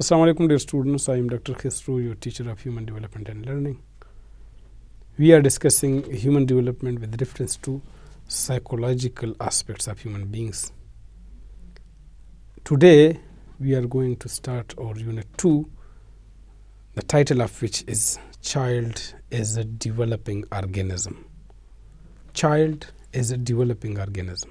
Assalamu alaikum dear students, I am Dr. Khesru, your teacher of human development and learning. We are discussing human development with reference to psychological aspects of human beings. Today we are going to start our unit 2, the title of which is Child is a Developing Organism. Child is a developing organism.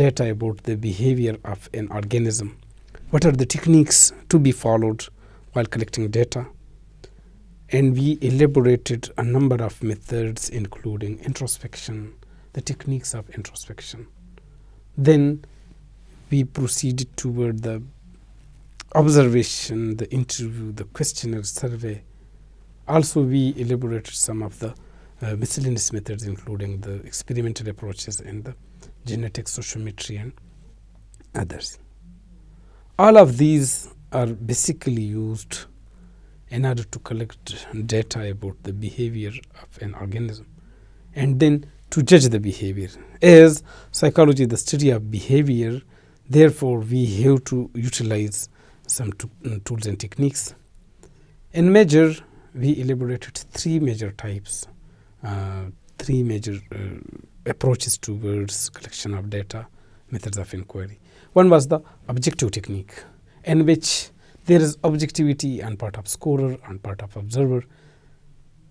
data about the behavior of an organism, what are the techniques to be followed while collecting data, and we elaborated a number of methods including introspection, the techniques of introspection. Then we proceeded toward the observation, the interview, the questionnaire survey. Also we elaborated some of the miscellaneous methods including the experimental approaches and the genetic sociometry and others. All of these are basically used in order to collect data about the behavior of an organism and then to judge the behavior. As psychology is the study of behavior, therefore we have to utilize some tools and techniques. In major, we elaborated three major types, three major approaches towards collection of data, methods of inquiry. One was the objective technique, in which there is objectivity on part of scorer, on part of observer.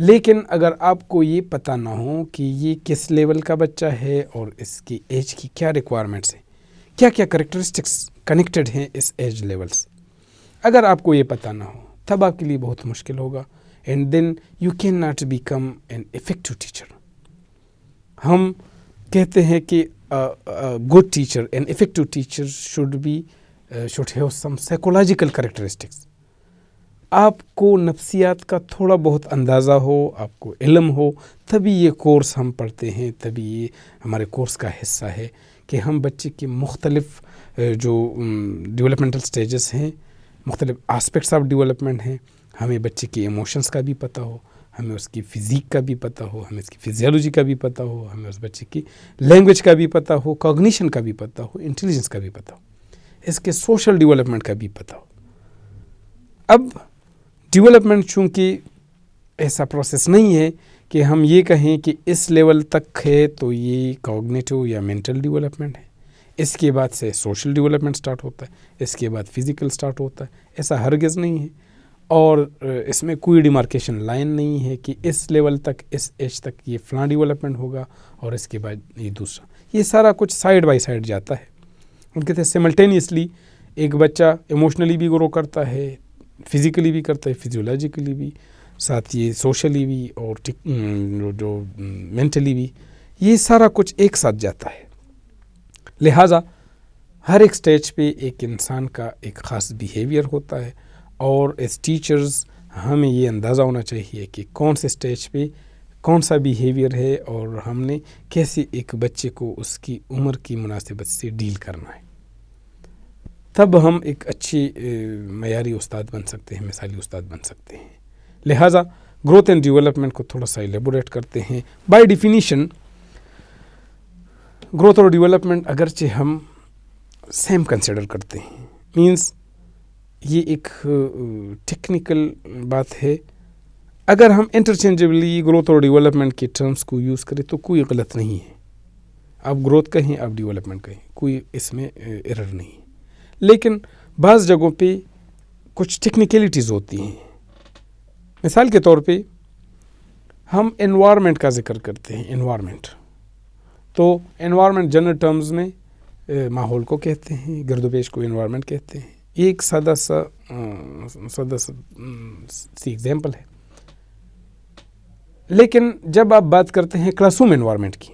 لیکن اگر آپ کو یہ پتہ نہ ہو کہ یہ کس لیول کا بچہ ہے اور اس کی ایج کی کیا ریکوائرمنٹس ہیں، کیا کیا کریکٹرسٹکس کنیکٹڈ ہیں اس ایج لیول سے، اگر آپ کو یہ پتہ نہ ہو تب آپ کے لیے بہت مشکل ہوگا. And then you can not become an effective teacher. ہم کہتے ہیں کہ good teacher, an effective teacher should have some psychological characteristics. آپ کو نفسیات کا تھوڑا بہت اندازہ ہو، آپ کو علم ہو، تبھی یہ کورس ہم پڑھتے ہیں، تبھی یہ ہمارے کورس کا حصہ ہے کہ ہم بچے کے مختلف جو ڈیولپمنٹل سٹیجز ہیں، مختلف آسپیکٹس آف ڈیولپمنٹ ہیں، ہمیں بچے کے ایموشنس کا بھی پتہ ہو، ہمیں اس کی فزیک کا بھی پتہ ہو، ہمیں اس کی فزیولوجی کا بھی پتہ ہو، ہمیں اس بچے کی لینگویج کا بھی پتہ ہو، کوگنیشن کا بھی پتہ ہو، انٹیلیجنس کا بھی پتہ ہو، اس کے سوشل ڈیولپمنٹ کا بھی پتہ ہو. اب ڈیولپمنٹ چونکہ ایسا پروسیس نہیں ہے کہ ہم یہ کہیں کہ اس لیول تک ہے تو یہ کوگنیٹو یا مینٹل ڈیولپمنٹ ہے، اس کے بعد سے سوشل ڈیولپمنٹ سٹارٹ ہوتا ہے، اس کے بعد فزیکل سٹارٹ ہوتا ہے. ایسا ہرگز نہیں ہے، اور اس میں کوئی ڈیمارکیشن لائن نہیں ہے کہ اس لیول تک، اس ایج تک یہ فلاں ڈیولپمنٹ ہوگا اور اس کے بعد یہ دوسرا. یہ سارا کچھ سائیڈ بائی سائیڈ جاتا ہے. ہم کہتے ہیں سیملٹینیسلی ایک بچہ ایموشنلی بھی گرو کرتا ہے، فزیکلی بھی کرتا ہے، فزیولوجیکلی بھی، ساتھ یہ سوشلی بھی اور جو مینٹلی بھی، یہ سارا کچھ ایک ساتھ جاتا ہے. لہٰذا ہر ایک سٹیج پہ ایک انسان کا ایک خاص بیہیویئر ہوتا ہے، اور ایز ٹیچرز ہمیں یہ اندازہ ہونا چاہیے کہ کون سے سٹیج پہ کون سا بیہیویئر ہے اور ہم نے کیسے ایک بچے کو اس کی عمر کی مناسبت سے ڈیل کرنا ہے. تب ہم ایک اچھی معیاری استاد بن سکتے ہیں، مثالی استاد بن سکتے ہیں. لہٰذا گروتھ اینڈ ڈیولپمنٹ کو تھوڑا سا ایلیبوریٹ کرتے ہیں. بائی ڈیفینیشن گروتھ اور ڈیولپمنٹ اگرچہ ہم سیم کنسیڈر کرتے ہیں، مینس یہ ایک ٹیکنیکل بات ہے. اگر ہم انٹرچینجبلی گروتھ اور ڈیولپمنٹ کے ٹرمز کو یوز کریں تو کوئی غلط نہیں ہے. آپ گروتھ کہیں، آپ ڈیولپمنٹ کہیں، کوئی اس میں ایرر نہیں ہے. لیکن بعض جگہوں پہ کچھ ٹیکنیکلٹیز ہوتی ہیں. مثال کے طور پہ ہم انوائرمنٹ کا ذکر کرتے ہیں. انوائرمنٹ تو انوائرمنٹ جنرل ٹرمز میں ماحول کو کہتے ہیں، گرد و پیش کو انوائرمنٹ کہتے ہیں. یہ ایک سادہ سی ایگزامپل ہے. لیکن جب آپ بات کرتے ہیں کلاس روم انوائرمنٹ کی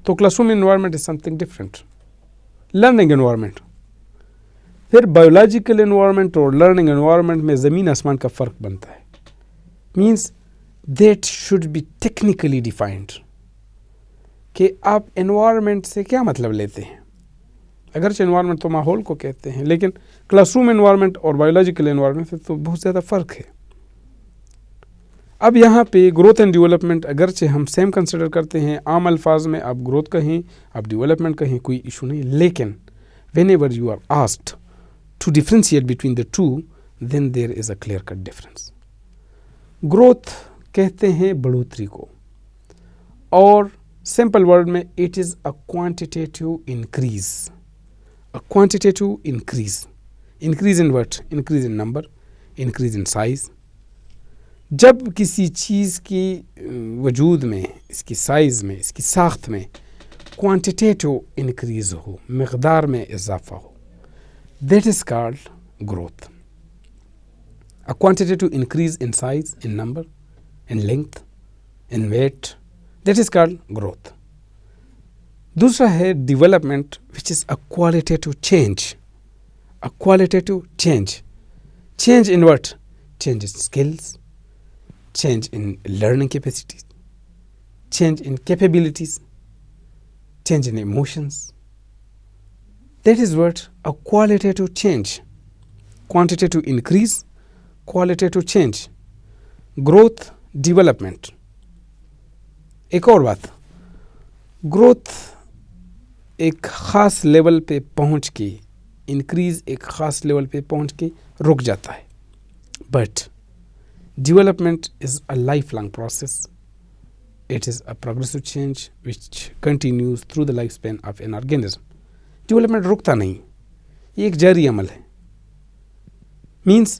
تو classroom environment is something different. Learning environment, پھر بایولوجیکل انوائرمنٹ اور لرننگ انوائرمنٹ میں زمین آسمان کا فرق بنتا ہے. Means that should be technically defined کہ آپ انوائرمنٹ سے کیا مطلب لیتے ہیں. اگرچہ انوائرمنٹ تو ماحول کو کہتے ہیں، لیکن کلاس روم انوائرمنٹ اور بایولوجیکل انوائرمنٹ سے تو بہت زیادہ فرق ہے. اب یہاں پہ گروتھ اینڈ ڈیولپمنٹ اگرچہ ہم سیم کنسیڈر کرتے ہیں، عام الفاظ میں آپ گروتھ کہیں، آپ ڈیولپمنٹ کہیں، کوئی ایشو نہیں. لیکن whenever you are asked to differentiate between the two, then there is a clear cut difference. Growth کہتے ہیں بڑھوتری کو، اور سمپل ورڈ میں it is a quantitative increase. A quantitative increase. Increase in what? Increase in number, increase in size. جب کسی چیز کی وجود میں، اس کی سائز میں، اس کی ساخت میں کوانٹیٹیو انکریز ہو، مقدار میں اضافہ ہو، that is called growth. A quantitative increase in size, in number, in length, in weight, that is called growth. دوسرا ہے development which is a qualitative change. A qualitative change. Change in what? Change in skills, change in learning capacities, change in capabilities, change in emotions. That is what a qualitative change. Quantitative increase, qualitative change, growth, development. ایک اور بات، growth ایک خاص level پہ پہنچ کے، increase ایک خاص لیول پہ پہنچ کے رک جاتا ہے. But development is a lifelong process. It is a progressive change which continues through the lifespan of an organism. Development رکتا نہیں، یہ ایک جاری عمل ہے. Means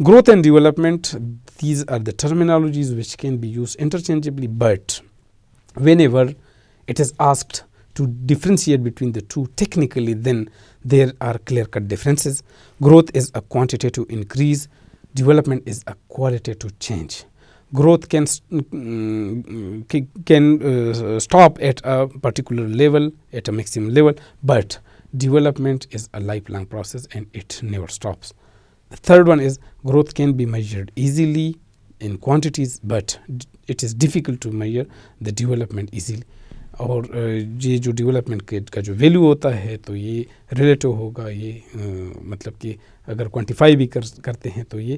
growth and development, these are the terminologies which can be used interchangeably, but whenever it is asked to differentiate between the two technically, then there are clear-cut differences. Growth is a quantitative increase. Development is a qualitative change. Growth can stop at a particular level, at a maximum level, but development is a lifelong process and it never stops. The third one is growth can be measured easily in quantities, but it is difficult to measure the development easily. اور یہ جو development کا جو value ہوتا ہے تو یہ relative ہوگا. یہ مطلب کہ اگر کوانٹیفائی بھی کرتے ہیں تو یہ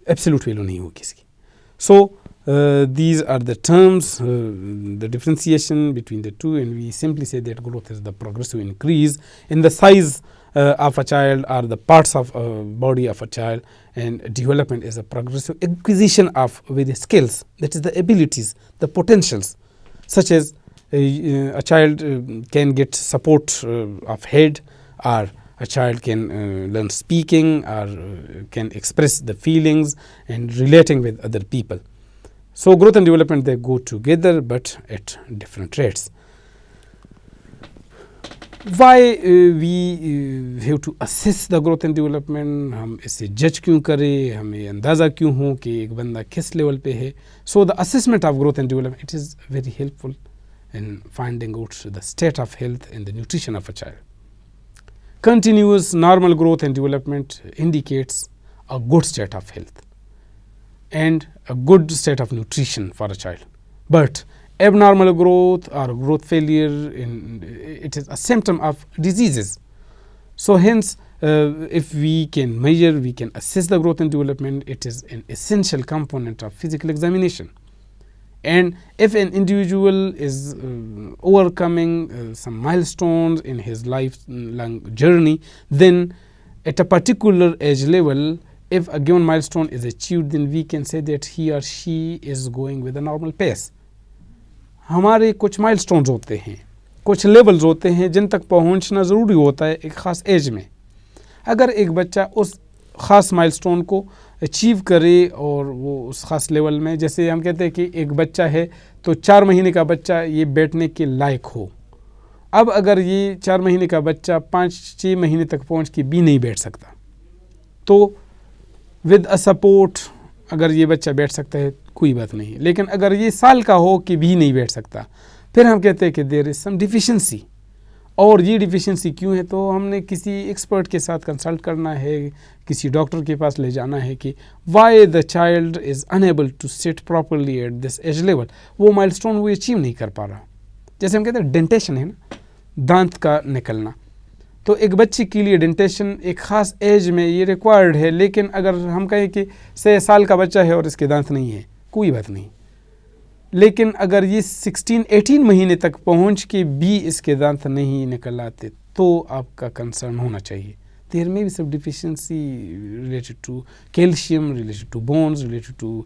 ایبسلیوٹ ویلیو نہیں ہوگی اس کی. So these are the terms, the differentiation between the two, and we simply say that growth is the progressive increase in the size of a child or the parts of body of a child, and development is a progressive acquisition of various skills, that is the abilities, the potentials, such as a child can get support of head, or a child can learn speaking, or can express the feelings and relating with other people. So growth and development, they go together but at different rates. Why we have to assess the growth and development, ہم اسے جج کیوں کریں, ہمیں اندازہ کیوں ہو کہ ایک بندہ کس لیول پہ ہے. So the assessment of growth and development, it is very helpful in finding out the state of health and the nutrition of a child. Continuous normal growth and development indicates a good state of health and a good state of nutrition for a child. But abnormal growth or growth failure, it is a symptom of diseases. So hence, if we can measure, we can assess the growth and development, it is an essential component of physical examination. And if an individual is overcoming some milestones in his lifelong journey, then at a particular age level, if a given milestone is achieved, then we can say that he or she is going with a normal pace. ہمارے کچھ مائل stones ہوتے ہیں, کچھ levels ہوتے ہیں جن تک پہنچنا ضروری ہوتا ہے ایک خاص ایج میں. اگر ایک بچہ اس خاص مائل سٹون کو اچیو کرے اور وہ اس خاص لیول میں, جیسے ہم کہتے ہیں کہ ایک بچہ ہے تو 4 مہینے کا بچہ یہ بیٹھنے کے لائق ہو. اب اگر یہ 4 مہینے کا بچہ 5-6 مہینے تک پہنچ کے بھی نہیں بیٹھ سکتا, تو ود اے سپورٹ اگر یہ بچہ بیٹھ سکتا ہے کوئی بات نہیں. لیکن اگر یہ سال کا ہو کہ بھی نہیں بیٹھ سکتا, پھر ہم کہتے ہیں کہ دیر از سم ڈیفیشنسی. اور یہ ڈیفیشنسی کیوں ہے, تو ہم نے کسی ایکسپرٹ کے ساتھ کنسلٹ کرنا ہے, کسی ڈاکٹر کے پاس لے جانا ہے کہ why the child is enable to sit properly at this age level. وہ مائل سٹون وہ اچیو نہیں کر پا رہا. جیسے ہم کہتے ہیں ڈینٹیشن ہے نا, دانت کا نکلنا, تو ایک بچے کے لیے ڈینٹیشن ایک خاص ایج میں یہ ریکوائرڈ ہے. لیکن اگر ہم کہیں کہ 6 سال کا بچہ ہے اور اس کے دانت نہیں ہے, کوئی بات نہیں. لیکن اگر یہ 16-18 مہینے تک پہنچ کے بھی اس کے دانت نہیں نکل آتے, تو آپ کا کنسرن ہونا چاہیے. دیر میں بھی سب deficiency related to calcium, related to bones, related to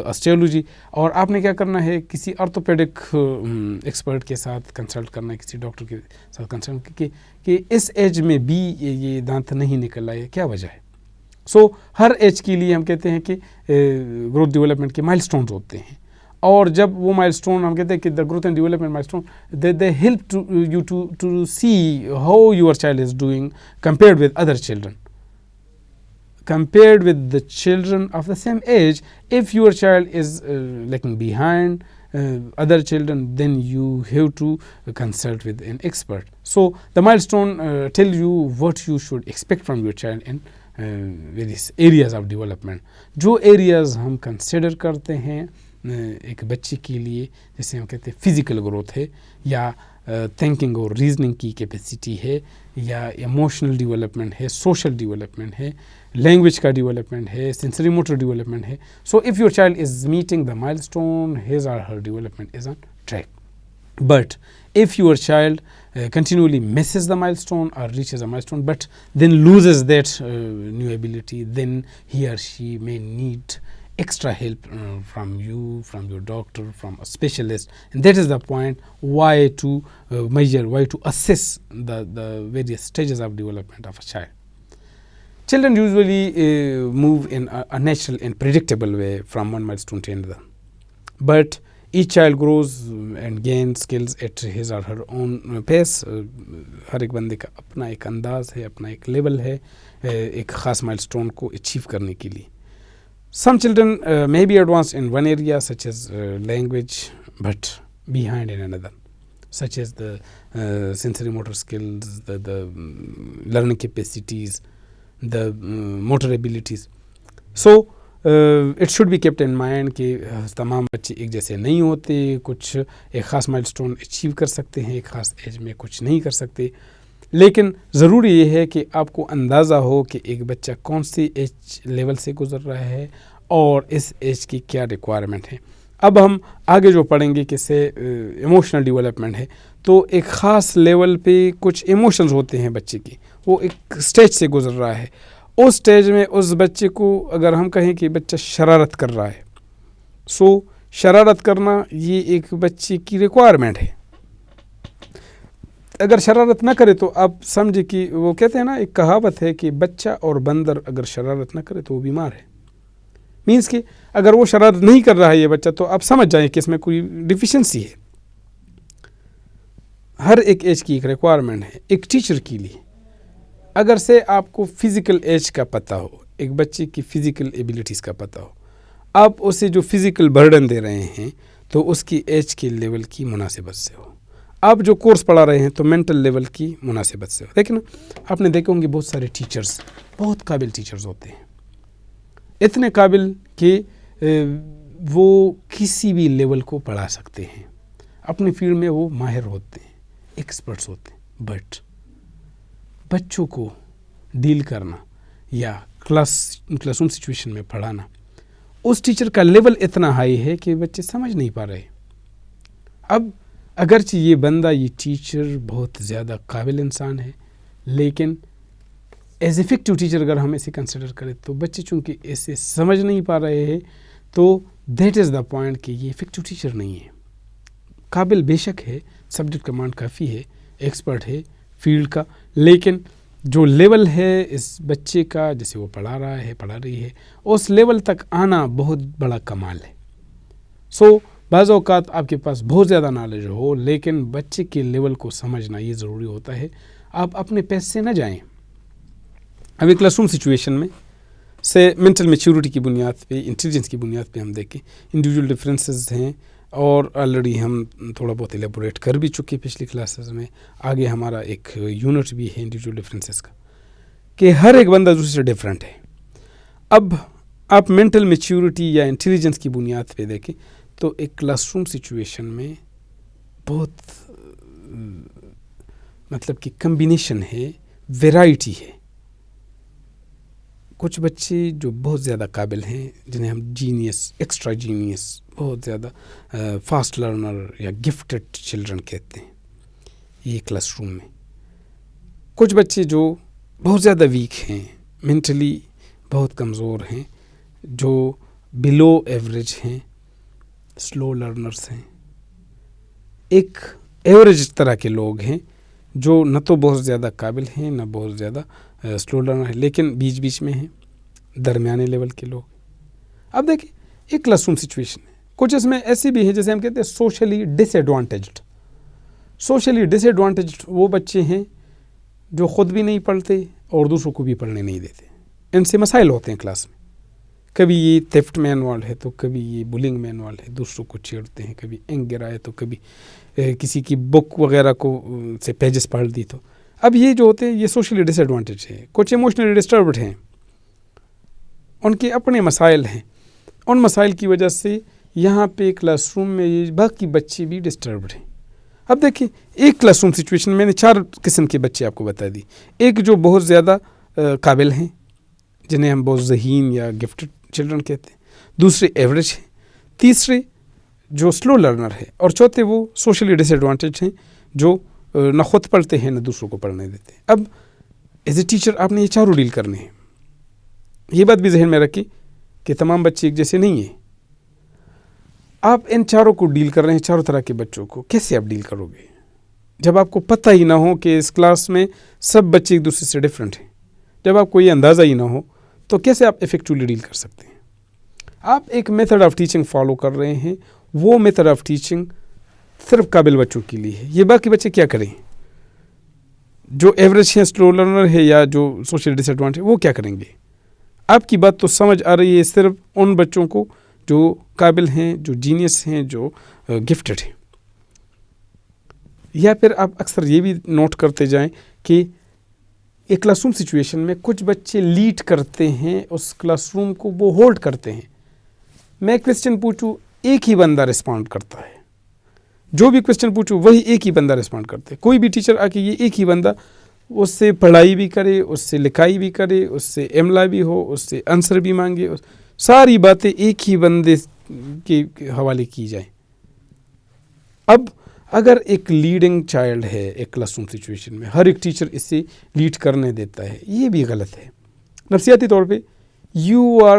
osteology. اور آپ نے کیا کرنا ہے, کسی آرتھوپیڈک ایکسپرٹ کے ساتھ کنسلٹ کرنا ہے, کسی ڈاکٹر کے ساتھ کنسلٹ کہ اس ایج میں بھی یہ دانت نہیں نکل آئے, کیا وجہ ہے. سو ہر ایج کے لیے ہم کہتے ہیں کہ گروتھ ڈیولپمنٹ کے مائل سٹونز ہوتے ہیں. اور جب وہ مائل سٹون ہم کہتے ہیں کہ the growth and development milestone, they help you to see how your child is doing compared with other children. Compared with the children of the same age, if your child is lagging behind other children, then you have to consult with an expert. So the milestone tell you what you should expect from your child in various areas of development. جو areas ہم consider کرتے ہیں ایک بچے کے لیے, جیسے ہم کہتے ہیں فزیکل گروتھ ہے, یا تھنکنگ اور ریزننگ کی کیپیسٹی ہے, یا ایموشنل ڈیولپمنٹ ہے, سوشل ڈیولپمنٹ ہے, لینگویج کا ڈیولپمنٹ ہے, سینسری موٹر ڈیولپمنٹ ہے. So if your child is meeting the milestone, his or her development is on track. But if your child continually misses the milestone or reaches a milestone but then loses that new ability, then he or she may need extra help from you, from your doctor, from a specialist. And that is the point why to measure, why to assess the various stages of development of a child. Children usually move in a natural and predictable way from one milestone to another. But each child grows and gain skills at his or her اون پیس. ہر ایک بندے کا اپنا ایک انداز ہے, اپنا ایک level ہے ایک خاص مائل اسٹون کو اچیو کرنے کے لیے. Some children may be advanced in one area such as language but behind in another, such as the sensory motor skills, the learning capacities, the motor abilities. So it should be kept in mind کہ تمام بچے ایک جیسے نہیں ہوتے, کچھ ایک خاص مائل اسٹون اچیو کر سکتے ہیں, ایک خاص ایج میں کچھ نہیں کر سکتے. لیکن ضروری یہ ہے کہ آپ کو اندازہ ہو کہ ایک بچہ کون سی ایج لیول سے گزر رہا ہے اور اس ایج کی کیا ریکوائرمنٹ ہے. اب ہم آگے جو پڑھیں گے کہ سے ایموشنل ڈیولپمنٹ ہے, تو ایک خاص لیول پہ کچھ ایموشنز ہوتے ہیں بچے کی, وہ ایک اسٹیج سے گزر رہا ہے. اس اسٹیج میں اس بچے کو اگر ہم کہیں کہ بچہ شرارت کر رہا ہے, سو شرارت کرنا یہ ایک بچے کی ریکوائرمنٹ ہے. اگر شرارت نہ کرے تو آپ سمجھے کہ وہ کہتے ہیں نا, ایک کہاوت ہے کہ بچہ اور بندر اگر شرارت نہ کرے تو وہ بیمار ہے. مینس کہ اگر وہ شرارت نہیں کر رہا ہے یہ بچہ, تو آپ سمجھ جائیں کہ اس میں کوئی ڈیفیشنسی ہے. ہر ایک ایج کی ایک ریکوائرمنٹ ہے. ایک ٹیچر کے لیے اگر سے آپ کو فزیکل ایج کا پتہ ہو, ایک بچے کی فزیکل ایبلٹیز کا پتہ ہو, آپ اسے جو فزیکل برڈن دے رہے ہیں تو اس کی ایج کے لیول کی مناسبت سے ہو. آپ جو کورس پڑھا رہے ہیں تو مینٹل لیول کی مناسبت سے ہو. لیکن آپ نے دیکھے ہوں گے بہت سارے ٹیچرز بہت قابل ٹیچرز ہوتے ہیں, اتنے قابل کہ وہ کسی بھی لیول کو پڑھا سکتے ہیں, اپنی فیلڈ میں وہ ماہر ہوتے ہیں, ایکسپرٹس ہوتے ہیں. بٹ بچوں کو ڈیل کرنا یا کلاس روم سچویشن میں پڑھانا, اس ٹیچر کا لیول اتنا ہائی ہے کہ بچے سمجھ نہیں پا رہے. اب اگرچہ یہ بندہ یہ ٹیچر بہت زیادہ قابل انسان ہے, لیکن ایز افیکٹو ٹیچر اگر ہم اسے کنسیڈر کریں تو بچے چونکہ اسے سمجھ نہیں پا رہے ہیں, تو دیٹ از دا پوائنٹ کہ یہ افیکٹو ٹیچر نہیں ہے. قابل بے شک ہے, سبجیکٹ کمانڈ کافی ہے, ایکسپرٹ ہے فیلڈ کا, لیکن جو لیول ہے اس بچے کا جسے وہ پڑھا رہا ہے پڑھا رہی ہے, اس لیول تک آنا بہت بڑا کمال ہے. سو بعض اوقات آپ کے پاس بہت زیادہ نالج ہو, لیکن بچے کے لیول کو سمجھنا یہ ضروری ہوتا ہے. آپ اپنے پیس سے نہ جائیں. ابھی کلاس روم سچویشن میں سے مینٹل میچورٹی کی بنیاد پہ, انٹیلیجنس کی بنیاد پہ ہم دیکھیں انڈیویجول ڈفرینسز ہیں, اور آلریڈی ہم تھوڑا بہت ایلیبوریٹ کر بھی چکے پچھلی کلاسز میں. آگے ہمارا ایک یونٹ بھی ہے انڈیویجول ڈفرینسز کا, کہ ہر ایک بندہ دوسرے سے ڈفرینٹ ہے. اب آپ مینٹل میچورٹی یا انٹیلیجنس کی بنیاد پہ دیکھیں تو ایک کلاس روم سچویشن میں بہت مطلب کہ کمبینیشن ہے, ویرائٹی ہے. کچھ بچے جو بہت زیادہ قابل ہیں, جنہیں ہم جینیس, ایکسٹرا جینیس, بہت زیادہ فاسٹ لرنر یا گفٹڈ چلڈرن کہتے ہیں یہ کلاس روم میں. کچھ بچے جو بہت زیادہ ویک ہیں, مینٹلی بہت کمزور ہیں, جو بلو ایوریج ہیں, سلو لرنرز ہیں. ایک ایوریج طرح کے لوگ ہیں جو نہ تو بہت زیادہ قابل ہیں نہ بہت زیادہ سلو لرنر ہیں, لیکن بیچ بیچ میں ہیں, درمیانے لیول کے لوگ. اب دیکھیں ایک کلاس روم سچویشن ہے, کچھ اس میں ایسے بھی ہیں جیسے ہم کہتے ہیں سوشلی ڈس ایڈوانٹیجڈ. سوشلی ڈس ایڈوانٹیجڈ وہ بچے ہیں جو خود بھی نہیں پڑھتے اور دوسروں کو بھی پڑھنے نہیں دیتے. ان سے مسائل ہوتے ہیں کلاس میں, کبھی یہ تھیفٹ میں انوالو ہے تو کبھی یہ بلنگ میں انوالو ہے, دوسروں کو چھیڑتے ہیں, کبھی اینگر آئے تو کبھی کسی کی بک وغیرہ کو سے پیجز پڑھ دی. تو اب یہ جو ہوتے ہیں یہ سوشلی ڈس ایڈوانٹیج ہے. کچھ ایموشنلی ڈسٹربڈ ہیں, ان کے اپنے مسائل ہیں, ان مسائل کی وجہ سے یہاں پہ کلاس روم میں یہ باقی بچے بھی ڈسٹربڈ ہیں. اب دیکھیں ایک کلاس روم سچویشن میں نے 4 قسم کے بچے آپ کو بتا دی. ایک جو بہت زیادہ قابل ہیں, جنہیں ہم بہت ذہین یا گفٹڈ چلڈرن کہتے ہیں. دوسرے ایوریج ہیں, تیسرے جو سلو لرنر ہے, اور چوتھے وہ سوشلی ڈس ایڈوانٹیج ہیں جو نہ خود پڑھتے ہیں نہ دوسروں کو پڑھنے دیتے ہیں. اب ایز اے ٹیچر آپ نے یہ چاروں ڈیل کرنے ہیں. یہ بات بھی ذہن میں رکھیں کہ تمام بچے ایک جیسے نہیں ہیں. آپ ان چاروں کو ڈیل کر رہے ہیں, چاروں طرح کے بچوں کو کیسے آپ ڈیل کرو گے جب آپ کو پتہ ہی نہ ہو کہ اس کلاس میں سب بچے ایک دوسرے سے ڈفرینٹ ہیں؟ جب آپ کو یہ اندازہ ہی نہ ہو تو کیسے آپ افیکٹولی ڈیل کر سکتے ہیں؟ آپ ایک میتھڈ آف ٹیچنگ فالو کر رہے ہیں, وہ میتھڈ آف ٹیچنگ صرف قابل بچوں کے لیے ہے. یہ باقی بچے کیا کریں؟ جو ایوریج ہیں، سلو لرنر ہے یا جو سوشل ڈس ایڈوانٹیج، وہ کیا کریں گے؟ آپ کی بات تو سمجھ آ رہی ہے صرف ان بچوں کو جو قابل ہیں، جو جینیس ہیں، جو گفٹڈ ہیں. یا پھر آپ اکثر یہ بھی نوٹ کرتے جائیں کہ ایک کلاس روم سچویشن میں کچھ بچے لیڈ کرتے ہیں، اس کلاس روم کو وہ ہولڈ کرتے ہیں. میں کویسچن پوچھوں ایک ہی بندہ رسپونڈ کرتا ہے، جو بھی کویسچن پوچھوں وہی ایک ہی بندہ رسپونڈ کرتا ہے. کوئی بھی ٹیچر آ کے یہ ایک ہی بندہ اس سے پڑھائی بھی کرے، اس سے لکھائی بھی کرے، اس سے املا بھی ہو، اس سے آنسر بھی مانگے، ساری باتیں ایک ہی بندے کے حوالے کی جائیں. اب اگر ایک لیڈنگ چائلڈ ہے ایک کلاس روم سچویشن میں، ہر ایک ٹیچر اس سے لیڈ کرنے دیتا ہے، یہ بھی غلط ہے. نفسیاتی طور پہ you are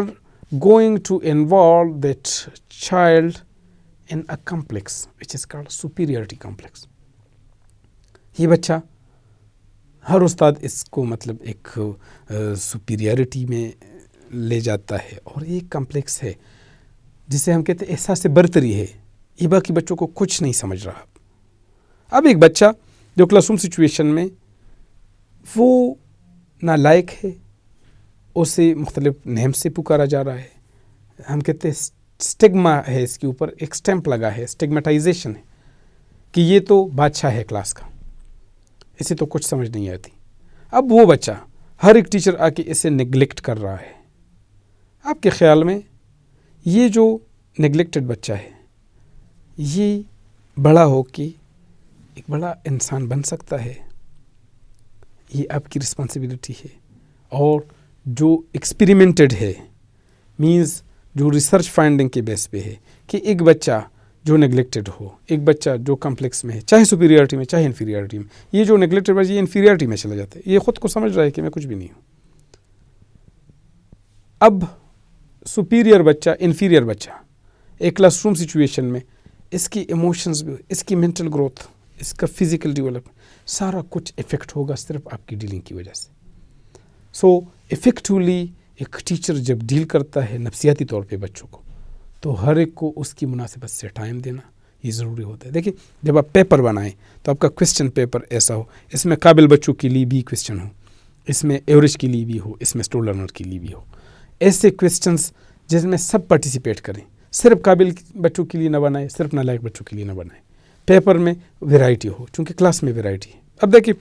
going to involve that child in a complex which is called superiority complex. یہ بچہ، ہر استاد اس کو مطلب ایک سپیریورٹی میں لے جاتا ہے، اور یہ کمپلیکس ہے جسے ہم کہتے ہیں احساس برتری ہے. یہ باقی بچوں کو کچھ نہیں سمجھ رہا. اب ایک بچہ جو کلاس روم سچویشن میں وہ نالائق ہے، اسے مختلف نیم سے پکارا جا رہا ہے. ہم کہتے ہیں اسٹگما ہے، اس کے اوپر ایک سٹیمپ لگا ہے، اسٹگمیٹائزیشن ہے کہ یہ تو بادشاہ ہے کلاس کا، اسے تو کچھ سمجھ نہیں آتی. اب وہ بچہ، ہر ایک ٹیچر آ کے اسے نگلیکٹ کر رہا ہے. آپ کے خیال میں یہ جو نگلیکٹڈ بچہ ہے، یہ بڑا ہو کے ایک بڑا انسان بن سکتا ہے؟ یہ آپ کی رسپانسبلٹی ہے. اور جو ایکسپیریمنٹڈ ہے، مینز جو ریسرچ فائنڈنگ کے بیس پہ ہے کہ ایک بچہ جو نگلیکٹڈ ہو، ایک بچہ جو کمپلیکس میں ہے، چاہے سپیریورٹی میں چاہے انفیریورٹی میں، یہ جو نگلیکٹڈ بچہ یہ انفیریورٹی میں چلا جاتا ہے، یہ خود کو سمجھ رہا ہے کہ میں کچھ بھی نہیں ہوں. اب سپیریئر بچہ، انفیریئر بچہ ایک کلاس روم سچویشن میں، اس کی ایموشنز بھی، اس کی مینٹل گروتھ، اس کا فزیکل ڈیولپمنٹ، سارا کچھ افیکٹ ہوگا صرف آپ کی ڈیلنگ کی وجہ سے. سو افیکٹولی ایک ٹیچر جب ڈیل کرتا ہے نفسیاتی طور پہ بچوں کو، تو ہر ایک کو اس کی مناسبت سے ٹائم دینا یہ ضروری ہوتا ہے. دیکھیں، جب آپ پیپر بنائیں تو آپ کا کویسچن پیپر ایسا ہو، اس میں قابل بچوں کے لیے بھی کویسچن ہو، اس میں ایوریج کے لیے بھی ہو، اس میں سلو لرنر کے لیے بھی ہو. ایسے کویسچنس جس میں سب پارٹیسپیٹ کریں، صرف قابل بچوں کے لیے نہ بنائیں، صرف نالائق بچوں کے لیے نہ بنائیں. پیپر میں ویرائٹی ہو، چونکہ کلاس میں ویرائٹی ہے. اب دیکھیں،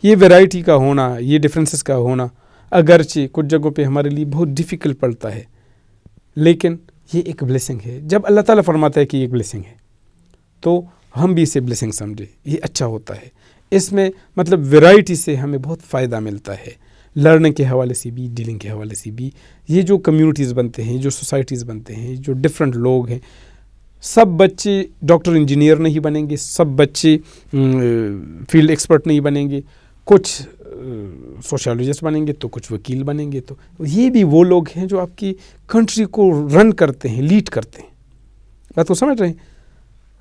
یہ ویرائٹی کا ہونا، یہ ڈفرینسز کا ہونا اگرچہ کچھ جگہوں پہ ہمارے لیے بہت ڈیفیکلٹ پڑتا ہے، لیکن یہ ایک بلیسنگ ہے. جب اللہ تعالیٰ فرماتا ہے کہ یہ ایک بلیسنگ ہے تو ہم بھی اسے بلیسنگ سمجھیں، یہ اچھا ہوتا ہے. اس میں مطلب ویرائٹی سے ہمیں بہت فائدہ ملتا ہے، لرننگ کے حوالے سے بھی، ڈیلنگ کے حوالے سے بھی. یہ جو کمیونٹیز بنتے ہیں، جو سوسائٹیز بنتے ہیں، جو ڈفرینٹ لوگ ہیں، سب بچے ڈاکٹر انجینئر نہیں بنیں گے، سب بچے فیلڈ ایکسپرٹ نہیں بنیں گے، کچھ سوشالوجسٹ بنیں گے تو کچھ وکیل بنیں گے. تو یہ بھی وہ لوگ ہیں جو آپ کی کنٹری کو رن کرتے ہیں، لیڈ کرتے ہیں. بات کو سمجھ رہے ہیں؟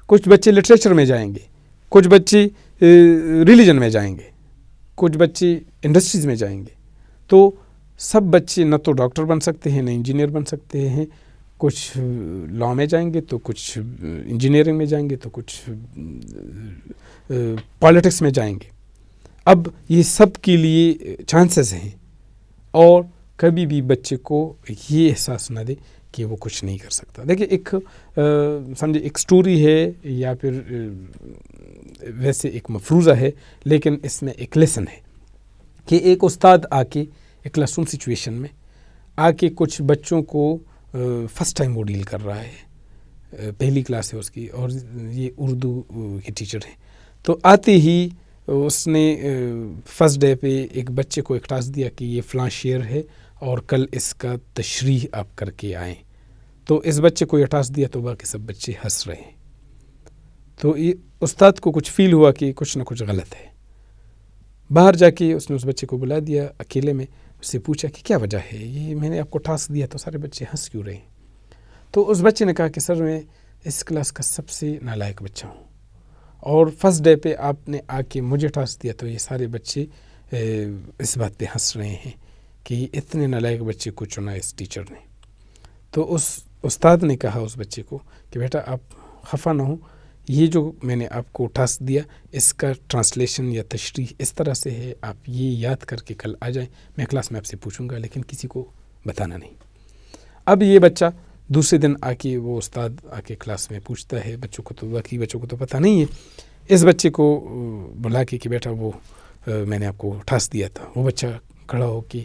کچھ بچے لٹریچر میں جائیں گے، کچھ بچے ریلیجن میں جائیں گے، کچھ بچے انڈسٹریز میں جائیں گے. تو سب بچے نہ تو ڈاکٹر بن سکتے ہیں، نہ انجینئر بن سکتے ہیں. کچھ لاء میں جائیں گے تو کچھ انجینئرنگ میں جائیں گے تو کچھ پالیٹکس میں جائیں گے. اب یہ سب کے لیے چانسز ہیں، اور کبھی بھی بچے کو یہ احساس نہ دے کہ وہ کچھ نہیں کر سکتا. دیکھیں، ایک سمجھے ایک سٹوری ہے یا پھر ویسے ایک مفروضہ ہے، لیکن اس میں ایک لیسن ہے کہ ایک استاد آ کے ایک کلاس روم سچویشن میں آ کے کچھ بچوں کو فرسٹ ٹائم وہ ڈیل کر رہا ہے، پہلی کلاس ہے اس کی، اور یہ اردو کے ٹیچر ہیں. تو آتے ہی اس نے فرسٹ ڈے پہ ایک بچے کو ایک ٹاسک دیا کہ یہ فلاں شعر ہے اور کل اس کا تشریح آپ کر کے آئیں. تو اس بچے کو یہ ٹاسک دیا تو باقی سب بچے ہنس رہے ہیں. تو یہ استاد کو کچھ فیل ہوا کہ کچھ نہ کچھ غلط ہے. باہر جا کے اس نے اس بچے کو بلا دیا اکیلے میں، اس سے پوچھا کہ کیا وجہ ہے، یہ میں نے آپ کو ٹاسک دیا تو سارے بچے ہنس کیوں رہے ہیں؟ تو اس بچے نے کہا کہ سر، میں اس کلاس کا سب سے نالائق بچہ ہوں، اور فرسٹ ڈے پہ آپ نے آ کے مجھے ٹاسک دیا تو یہ سارے بچے اس بات پہ ہنس رہے ہیں کہ اتنے نالائق بچے کو چنا اس ٹیچر نے. تو اس استاد نے کہا اس بچے کو کہ بیٹا، آپ خفا نہ ہوں. یہ جو میں نے آپ کو ٹاسک دیا اس کا ٹرانسلیشن یا تشریح اس طرح سے ہے, آپ یہ یاد کر کے کل آ جائیں. میں کلاس میں آپ سے پوچھوں گا لیکن کسی کو بتانا نہیں. اب یہ بچہ دوسرے دن آ کے وہ استاد آ کے کلاس میں پوچھتا ہے, بچوں کو تو باقی بچوں کو تو پتہ نہیں ہے. اس بچے کو بلا کے کہ بیٹا وہ میں نے آپ کو ٹاسک دیا تھا. وہ بچہ کھڑا ہو کے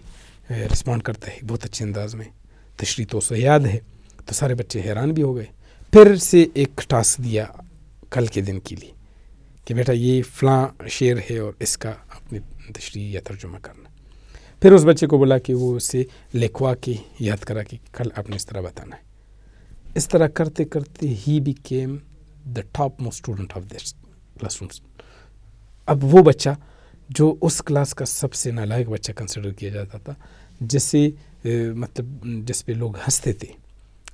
رسپونڈ کرتا ہے بہت اچھے انداز میں, تشریح تو اسے یاد ہے. تو سارے بچے حیران بھی ہو گئے. پھر سے ایک ٹاسک دیا کل کے دن کے لیے کہ بیٹا یہ فلاں شعر ہے اور اس کا اپنی تشریح یا ترجمہ کرنا. پھر اس بچے کو بولا کہ وہ اسے لکھوا کے یاد کرا کہ کل آپ نے اس طرح بتانا ہے. اس طرح کرتے کرتے he became the top most student of this class room. اب وہ بچہ جو اس کلاس کا سب سے نالائق بچہ کنسیڈر کیا جاتا تھا, جسے مطلب جس پہ لوگ ہنستے تھے,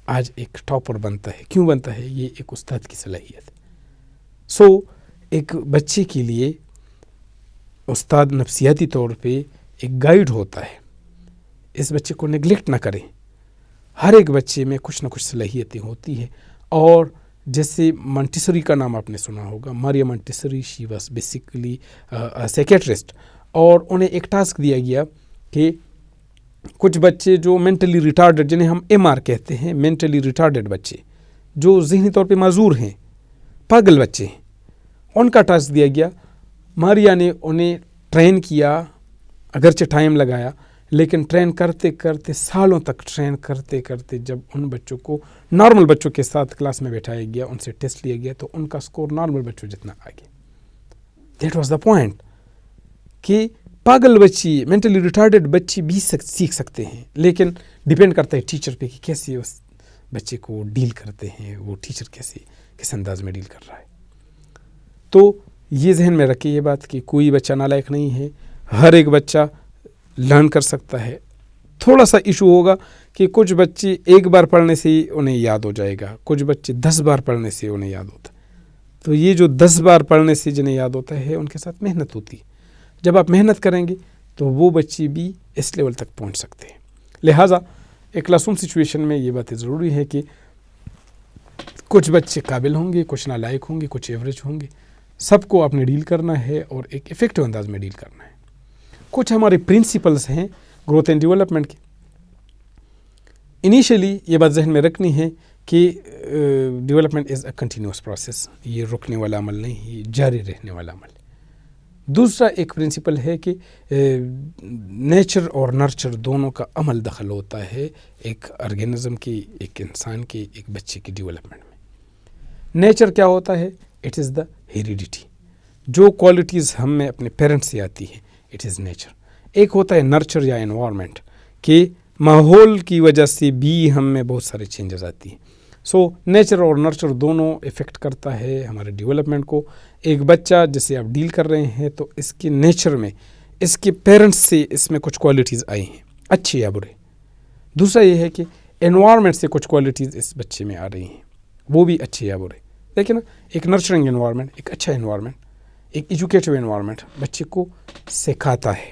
آج ایک ٹاپر بنتا ہے. کیوں بنتا ہے؟ یہ ایک استاد کی صلاحیت. ایک بچے کے لیے استاد نفسیاتی طور پہ ایک گائیڈ ہوتا ہے. اس بچے کو نگلیکٹ نہ کریں. ہر ایک بچے میں کچھ نہ کچھ صلاحیتیں ہوتی ہیں. اور جیسے مانٹیسوری کا نام آپ نے سنا ہوگا, ماریا مانٹیسوری, شی واز بیسیکلی سائیکیٹرسٹ. اور انہیں ایک ٹاسک دیا گیا کہ کچھ بچے جو مینٹلی ریٹارڈڈ, جنہیں ہم MR کہتے ہیں, مینٹلی ریٹارڈڈ بچے جو ذہنی طور پہ معذور ہیں, پاگل بچے ہیں, ان کا ٹاسک دیا گیا. ماریا نے انہیں ٹرین کیا, اگرچہ ٹائم لگایا, لیکن ٹرین کرتے کرتے سالوں تک ٹرین کرتے کرتے جب ان بچوں کو نارمل بچوں کے ساتھ کلاس میں بیٹھایا گیا, ان سے ٹیسٹ لیا گیا, تو ان کا سکور نارمل بچوں جتنا آ گیا. دیٹ واز دا پوائنٹ کہ پاگل بچی, مینٹلی ریٹارڈڈ بچی بھی سیکھ سکتے ہیں, لیکن ڈیپینڈ کرتا ہے ٹیچر پہ کہ کیسے اس بچے کو ڈیل کرتے ہیں, وہ ٹیچر کس انداز میں ڈیل کر رہا ہے. تو یہ ذہن میں رکھیں یہ بات کہ کوئی بچہ نالائق نہیں ہے, ہر ایک بچہ لرن کر سکتا ہے. تھوڑا سا ایشو ہوگا کہ کچھ بچے ایک بار پڑھنے سے ہی انہیں یاد ہو جائے گا, کچھ بچے 10 بار پڑھنے سے انہیں یاد ہوتا ہے. تو یہ جو 10 بار پڑھنے سے جنہیں یاد ہوتا ہے, ان کے ساتھ محنت ہوتی ہے. جب آپ محنت کریں گے تو وہ بچے بھی اس لیول تک پہنچ سکتے ہیں. لہٰذا ایک کلاس روم سچویشن میں یہ باتیں ضروری ہے کہ کچھ بچے قابل ہوں گے, کچھ نالائق ہوں گے, کچھ ایوریج ہوں گے. سب کو آپ نے ڈیل کرنا ہے اور ایک افیکٹو انداز میں ڈیل کرنا ہے. کچھ ہمارے پرنسپلس ہیں گروتھ اینڈ ڈیولپمنٹ کے. انیشلی یہ بات ذہن میں رکھنی ہے کہ development is a continuous process. یہ رکنے والا عمل نہیں, یہ جاری رہنے والا عمل ہے. دوسرا ایک پرنسپل ہے کہ نیچر اور نرچر دونوں کا عمل دخل ہوتا ہے ایک آرگینزم کی, ایک انسان کے, ایک بچے کی ڈیولپمنٹ میں. نیچر کیا ہوتا ہے؟ It is the heredity. جو کوالٹیز ہم میں اپنے پیرنٹس سے آتی ہیں, اٹ از نیچر. ایک ہوتا ہے نرچر یا انوائرمنٹ, کہ ماحول کی وجہ سے بھی ہم میں بہت سارے چینجز آتی ہیں. نیچر اور نرچر دونوں افیکٹ کرتا ہے ہمارے ڈیولپمنٹ کو. ایک بچہ جسے آپ ڈیل کر رہے ہیں تو اس کے نیچر میں, اس کے پیرنٹس سے اس میں کچھ کوالٹیز آئی ہیں, اچھے یا برے. دوسرا یہ ہے کہ انوائرمنٹ سے کچھ کوالٹیز اس بچے میں آ رہی ہیں, وہ بھی اچھے یا برے. لیکن ایک نرچرنگ انوائرمنٹ, ایک اچھا انوائرمنٹ, ایک ایجوکیٹو انوائرمنٹ بچے کو سکھاتا ہے.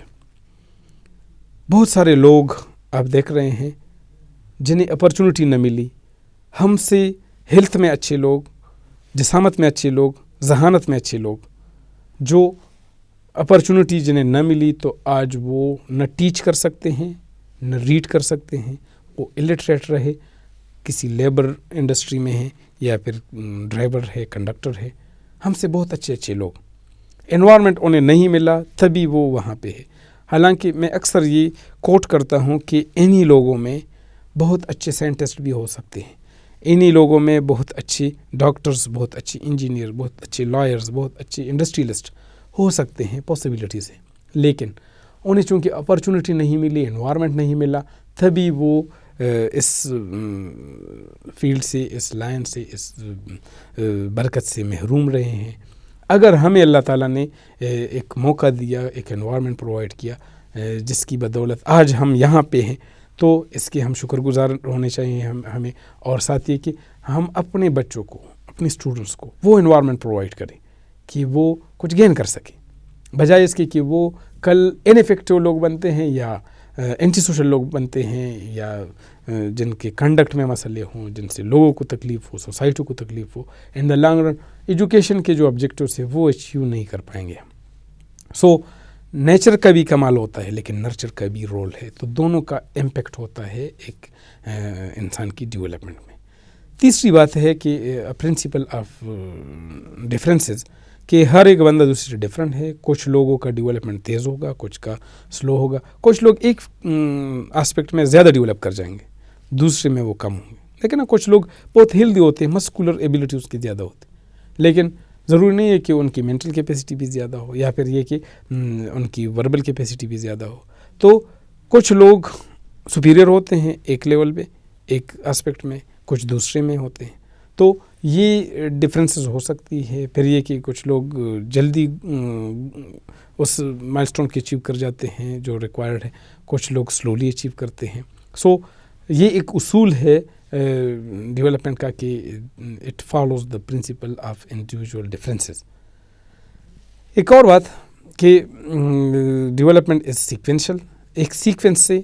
بہت سارے لوگ آپ دیکھ رہے ہیں جنہیں اپرچونٹی نہ ملی. ہم سے ہیلتھ میں اچھے لوگ, جسامت میں اچھے لوگ, ذہانت میں اچھے لوگ, جو اپرچونٹی جنہیں نہ ملی تو آج وہ نہ ٹیچ کر سکتے ہیں, نہ ریڈ کر سکتے ہیں. وہ الٹریٹ رہے, کسی لیبر انڈسٹری میں ہیں یا پھر ڈرائیور ہے, کنڈکٹر ہے. ہم سے بہت اچھے لوگ, انوائرمنٹ انہیں نہیں ملا تبھی وہ وہاں پہ ہے. حالانکہ میں اکثر یہ کوٹ کرتا ہوں کہ انہی لوگوں میں بہت اچھے سائنٹسٹ بھی ہو سکتے ہیں, انہی لوگوں میں بہت اچھے ڈاکٹرز, بہت اچھے انجینئر, بہت اچھے لائرز, بہت اچھے انڈسٹریلسٹ ہو سکتے ہیں, پاسبلٹیز ہیں. لیکن انہیں چونکہ اپرچونٹی نہیں ملی, انوائرمنٹ نہیں ملا, تبھی وہ اس فیلڈ سے, اس لائن سے, اس برکت سے محروم رہے ہیں. اگر ہمیں اللہ تعالیٰ نے ایک موقع دیا, ایک انوائرمنٹ پرووائڈ کیا جس کی بدولت آج ہم یہاں پہ ہیں, تو اس کے ہم شکر گزار ہونے چاہیے ہمیں. اور ساتھ یہ کہ ہم اپنے بچوں کو, اپنے اسٹوڈنٹس کو وہ انوائرمنٹ پرووائڈ کریں کہ وہ کچھ گین کر سکیں, بجائے اس کے کہ وہ کل انیفیکٹو لوگ بنتے ہیں یا اینٹی سوشل لوگ بنتے ہیں یا جن کے کنڈکٹ میں مسئلے ہوں، جن سے لوگوں کو تکلیف ہو، سوسائٹی کو تکلیف ہو، ان دا لانگ رن ایجوکیشن کے جو آبجیکٹیوز ہیں وہ اچیو نہیں کر پائیں گے. سو نیچر کا بھی کمال ہوتا ہے لیکن نرچر کا بھی رول ہے، تو دونوں کا امپیکٹ ہوتا ہے ایک انسان کی ڈیولپمنٹ میں. تیسری بات ہے کہ پرنسپل آف ڈفرینسز، کہ ہر ایک بندہ دوسرے سے ڈفرینٹ ہے. کچھ لوگوں کا ڈیولپمنٹ تیز ہوگا، کچھ کا سلو ہوگا. کچھ لوگ ایک آسپیکٹ میں زیادہ ڈیولپ کر جائیں گے، دوسرے میں وہ کم ہوں گے. لیکن کچھ لوگ بہت ہیلدی ہوتے ہیں، مسکولر ایبیلٹی اس کی زیادہ ہوتی ہے، لیکن ضروری نہیں ہے کہ ان کی مینٹل کیپیسٹی بھی زیادہ ہو یا پھر یہ کہ ان کی وربل کیپیسٹی بھی زیادہ ہو. تو کچھ لوگ سپیریئر ہوتے ہیں ایک لیول پہ، ایک آسپیکٹ میں، کچھ دوسرے میں ہوتے ہیں. تو یہ ڈفرینسز ہو سکتی ہے. پھر یہ کہ کچھ لوگ جلدی اس مائلسٹون کی اچیو کر جاتے ہیں جو ریکوائرڈ ہے، کچھ لوگ سلولی اچیو کرتے ہیں. سو یہ ایک اصول ہے ڈیولپمنٹ کا کہ it follows the principle of individual differences. ایک اور بات کہ ڈیولپمنٹ از سیکوینشل، ایک سیکوینس سے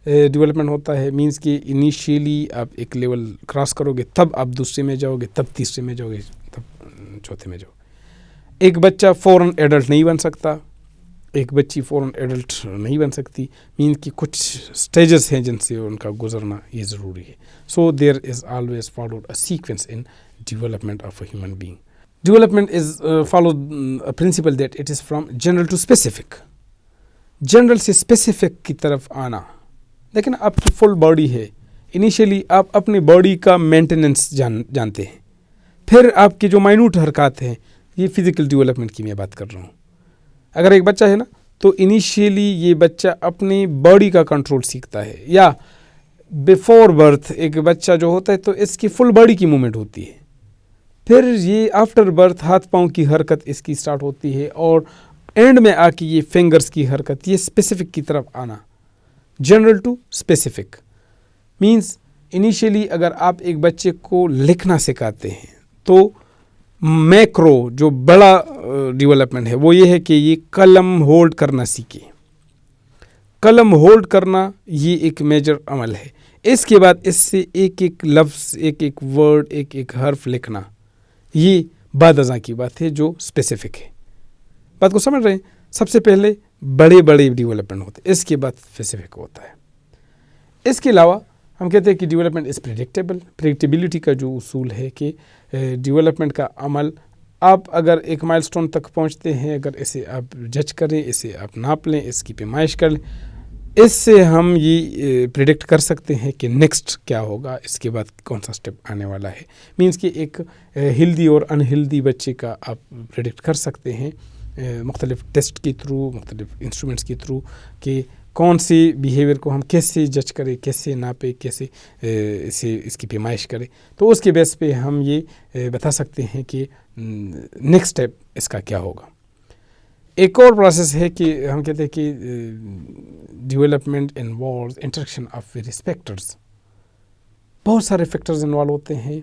ڈیولپمنٹ ہوتا ہے. مینس کہ انیشیلی آپ ایک لیول کراس کرو گے، تب آپ دوسرے میں جاؤ گے، تب تیسرے میں جاؤ گے، تب چوتھے میں جاؤ گے. ایک بچہ فوراً ایڈلٹ نہیں بن سکتا، ایک بچی فوراً ایڈلٹ نہیں بن سکتی. مینس کہ کچھ سٹیجز ہیں جن سے ان کا گزرنا یہ ضروری ہے. So there is always followed a sequence in development of a human being. Development is followed a principle that it is from general to specific. General سے اسپیسیفک کی طرف آنا. لیکن آپ کی فل باڈی ہے، انیشیلی آپ اپنی باڈی کا مینٹیننس جانتے ہیں، پھر آپ کی جو مائنوٹ حرکات ہیں، یہ فزیکل ڈیولپمنٹ کی میں بات کر رہا ہوں. اگر ایک بچہ ہے نا، تو انیشیلی یہ بچہ اپنی باڈی کا کنٹرول سیکھتا ہے. یا بیفور برتھ ایک بچہ جو ہوتا ہے تو اس کی فل باڈی کی موومنٹ ہوتی ہے. پھر یہ آفٹر برتھ ہاتھ پاؤں کی حرکت اس کی سٹارٹ ہوتی ہے، اور اینڈ میں آ کے یہ فنگرز کی حرکت، یہ اسپیسیفک کی طرف آنا. General to specific means initially اگر آپ ایک بچے کو لکھنا سکھاتے ہیں تو میکرو جو بڑا ڈیولپمنٹ ہے وہ یہ ہے کہ یہ قلم ہولڈ کرنا سیکھے. قلم ہولڈ کرنا یہ ایک میجر عمل ہے. اس کے بعد اس سے ایک ایک لفظ، ایک ایک ورڈ، ایک ایک حرف لکھنا، یہ بعد ازاں کی بات ہے جو اسپیسیفک ہے. بات کو سمجھ رہے ہیں؟ سب سے پہلے بڑے بڑے ڈیولپمنٹ ہوتے ہیں، اس کے بعد اسپیسیفک ہوتا ہے. اس کے علاوہ ہم کہتے ہیں کہ ڈیولپمنٹ از پریڈکٹیبل. پریڈکٹیبلٹی کا جو اصول ہے کہ ڈیولپمنٹ کا عمل، آپ اگر ایک مائل سٹون تک پہنچتے ہیں، اگر اسے آپ جج کریں، اسے آپ ناپ لیں، اس کی پیمائش کر لیں، اس سے ہم یہ پریڈکٹ کر سکتے ہیں کہ نیکسٹ کیا ہوگا، اس کے بعد کون سا سٹیپ آنے والا ہے. مینس کہ ایک ہیلدی اور انہیلدی بچے کا آپ پریڈکٹ کر سکتے ہیں مختلف ٹیسٹ کے تھرو، مختلف انسٹرومنٹس کے تھرو، کہ کون سی بیہیویئر کو ہم کیسے جج کریں، کیسے ناپیں، کیسے اس کی پیمائش کریں. تو اس کے بیس پہ ہم یہ بتا سکتے ہیں کہ نیکسٹ سٹیپ اس کا کیا ہوگا. ایک اور پروسیس ہے کہ ہم کہتے ہیں کہ development involves interaction of various factors. بہت سارے فیکٹرز انوالو ہوتے ہیں.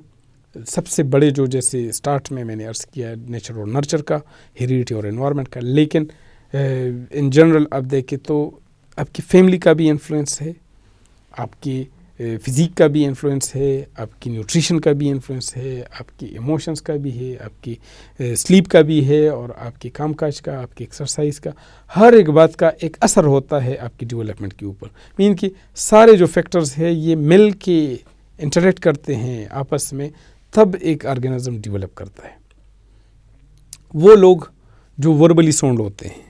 سب سے بڑے جو جیسے اسٹارٹ میں نے عرض کیا نیچر اور نرچر کا، ہیریڈیٹی اور انوائرمنٹ کا. لیکن ان جنرل آپ دیکھیں تو آپ کی فیملی کا بھی انفلوئنس ہے، آپ کی فزیک کا بھی انفلوئنس ہے، آپ کی نیوٹریشن کا بھی انفلوئنس ہے، آپ کی ایموشنس کا بھی ہے، آپ کی سلیپ کا بھی ہے، اور آپ کے کام کاج کا، آپ کی ایکسرسائز کا. ہر ایک بات کا ایک اثر ہوتا ہے آپ کی ڈیولپمنٹ کے اوپر. مین کہ سارے جو فیکٹرز ہیں یہ مل کے انٹریکٹ کرتے ہیں آپس میں، تب ایک آرگینزم ڈیولپ کرتا ہے. وہ لوگ جو وربلی ساؤنڈ ہوتے ہیں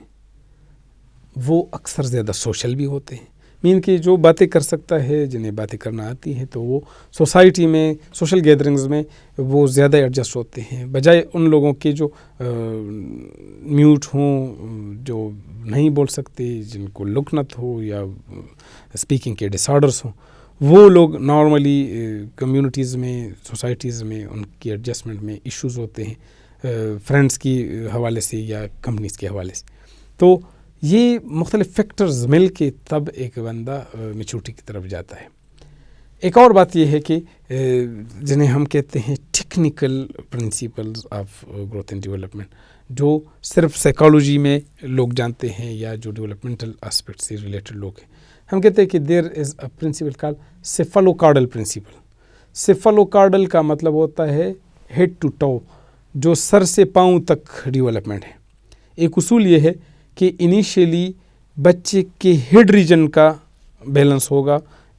وہ اکثر زیادہ سوشل بھی ہوتے ہیں. مین کہ جو باتیں کر سکتا ہے، جنہیں باتیں کرنا آتی ہیں، تو وہ سوسائٹی میں، سوشل گیدرنگز میں وہ زیادہ ایڈجسٹ ہوتے ہیں، بجائے ان لوگوں کے جو میوٹ ہوں، جو نہیں بول سکتے، جن کو لکنت ہو یا اسپیکنگ کے ڈس آرڈرس ہوں. وہ لوگ نارملی کمیونٹیز میں، سوسائٹیز میں ان کی ایڈجسٹمنٹ میں ایشوز ہوتے ہیں، فرینڈس کی حوالے سے یا کمپنیز کے حوالے سے. تو یہ مختلف فیکٹرز مل کے تب ایک بندہ میچورٹی کی طرف جاتا ہے. ایک اور بات یہ ہے کہ جنہیں ہم کہتے ہیں technical principles of growth and development, جو صرف سائیکالوجی میں لوگ جانتے ہیں یا جو ڈیولپمنٹل اسپیکٹ سے ریلیٹڈ لوگ ہیں. ہم کہتے ہیں کہ دیر is a principle call سیفالوکارڈل principal. سیفالوکارڈل کا مطلب ہوتا ہے ہیڈ ٹو ٹو، جو سر سے پاؤں تک ڈیولپمنٹ ہے. ایک اصول یہ ہے کہ انیشیلی بچے کے ہیڈ ریجن کا بیلنس ہوگا،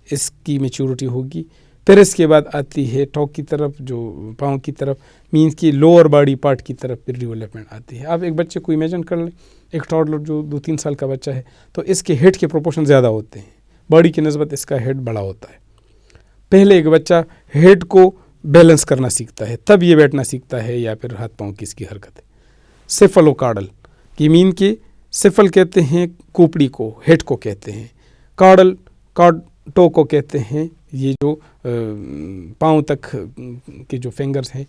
اس کی میچورٹی ہوگی، پھر اس کے بعد آتی ہے ٹو کی طرف، جو پاؤں کی طرف، مینس کی لوور باڈی پارٹ کی طرف پھر ڈیولپمنٹ آتی ہے. آپ ایک بچے کو امیجن کر لیں، ایک ٹاڈلر جو 2-3 سال کا بچہ ہے، تو اس کے ہیڈ کے پروپورشن زیادہ ہوتے ہیں، باڈی کی نسبت اس کا ہیڈ بڑا ہوتا ہے. پہلے ایک بچہ ہیڈ کو بیلنس کرنا سیکھتا ہے، تب یہ بیٹھنا سیکھتا ہے یا پھر ہاتھ پاؤں کی اس کی حرکت ہے. سیفالوکارڈل کی مین کے سیفل کہتے ہیں کوپڑی کو، ہیڈ کو کہتے ہیں، کارڈل ٹو کو کہتے ہیں یہ جو پاؤں تک کے جو فنگرز ہیں.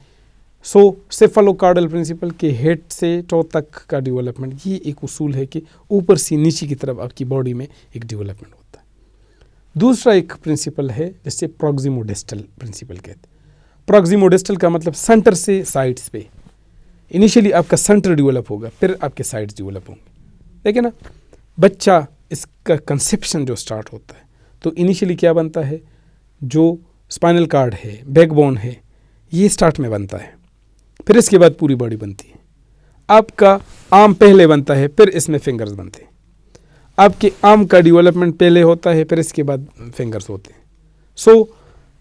سو سیفالوکارڈل پرنسپل کے ہیڈ سے ٹو تک کا ڈیولپمنٹ، یہ ایک اصول ہے کہ اوپر سے نیچے کی طرف آپ کی باڈی میں ایک ڈیولپمنٹ ہوتا ہے. دوسرا ایک پرنسپل ہے جسے پروگزیموڈسٹل پرنسپل کہتے ہیں. پروگزیموڈسٹل کا مطلب سینٹر سے سائڈس پہ. انیشیلی آپ کا سینٹر ڈیولپ ہوگا، پھر آپ کے سائڈس ڈیولپ ہوں گے. دیکھیں نا، بچہ اس کا کنسیپشن جو سٹارٹ ہوتا ہے تو انیشیلی کیا بنتا ہے، جو اسپائنل کارڈ ہے، بیک بون ہے، یہ سٹارٹ میں بنتا ہے، پھر اس کے بعد پوری باڈی بنتی ہے. آپ کا آرم پہلے بنتا ہے، پھر اس میں فنگرز بنتے ہیں. آپ کے آرم کا ڈیولپمنٹ پہلے ہوتا ہے، پھر اس کے بعد فنگرز ہوتے ہیں. سو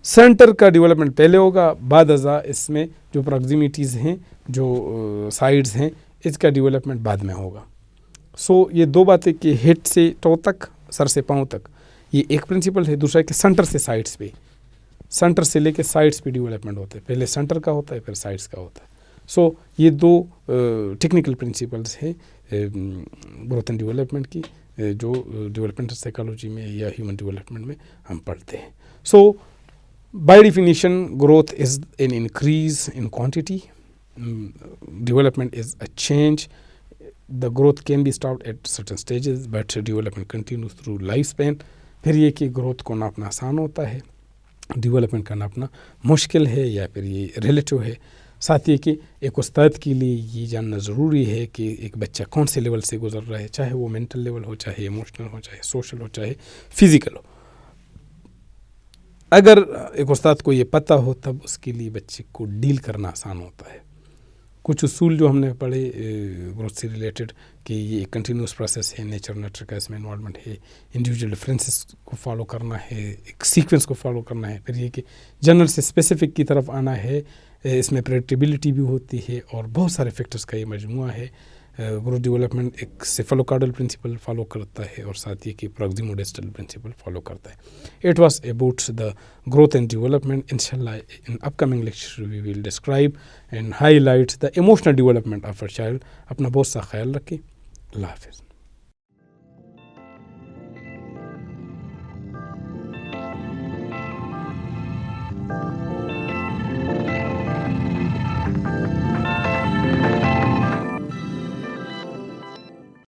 سینٹر کا ڈیولپمنٹ پہلے ہوگا، بعد ازاں اس میں جو پروگزیمیٹیز ہیں، جو سائڈز ہیں، اس کا ڈیولپمنٹ بعد میں ہوگا. سو یہ دو باتیں کہ ہیڈ سے ٹو تک، سر سے پاؤں تک، یہ ایک پرنسپل ہے. دوسرا ہے کہ سینٹر سے سائڈس پہ، سینٹر سے لے کے سائڈس پہ ڈیولپمنٹ ہوتا ہے. پہلے سینٹر کا ہوتا ہے، پھر سائڈس کا ہوتا ہے. سو یہ دو ٹیکنیکل پرنسپلز ہیں گروتھ اینڈ ڈیولپمنٹ کی، جو ڈیولپمنٹل سائیکالوجی میں یا ہیومن ڈیولپمنٹ میں ہم پڑھتے ہیں. So by definition growth is an increase in quantity, development is a change. The growth can be stopped at certain stages, but development continues through lifespan. پھر یہ کہ گروتھ کو ناپنا آسان ہوتا ہے، ڈیولپمنٹ کا ناپنا مشکل ہے یا پھر یہ ریلیٹیو ہے. ساتھ یہ کہ ایک استاد کے لیے یہ جاننا ضروری ہے کہ ایک بچہ کون سے لیول سے گزر رہا ہے، چاہے وہ مینٹل لیول ہو، چاہے ایموشنل ہو، چاہے سوشل ہو، چاہے فزیکل ہو. اگر ایک استاد کو یہ پتہ ہو تب اس کے لیے بچے کو ڈیل کرنا آسان ہوتا ہے. کچھ اصول جو ہم نے پڑھے گروتھ سے ریلیٹڈ کہ یہ ایک کنٹینیوس پروسیس ہے، نیچر نرچر کا اس میں انوالومنٹ ہے، انڈیویجول ڈفرینسز کو فالو کرنا ہے، ایک سیکوینس کو فالو کرنا ہے. پھر یہ کہ جنرل سے اسپیسیفک کی طرف آنا ہے، اس میں پریڈکٹیبلٹی بھی ہوتی ہے اور بہت سارے فیکٹرز کا یہ مجموعہ ہے. گروتھ ڈیولپمنٹ ایک سیفالوکارڈل پرنسپل فالو کرتا ہے اور ساتھ یہ کہ پروگزیموڈسٹل پرنسپل فالو کرتا ہے. It was about the growth and development. Inshallah, in upcoming lecture we will describe and highlight the emotional development of a child. اپنا بہت سا خیال رکھیں. اللہ حافظ.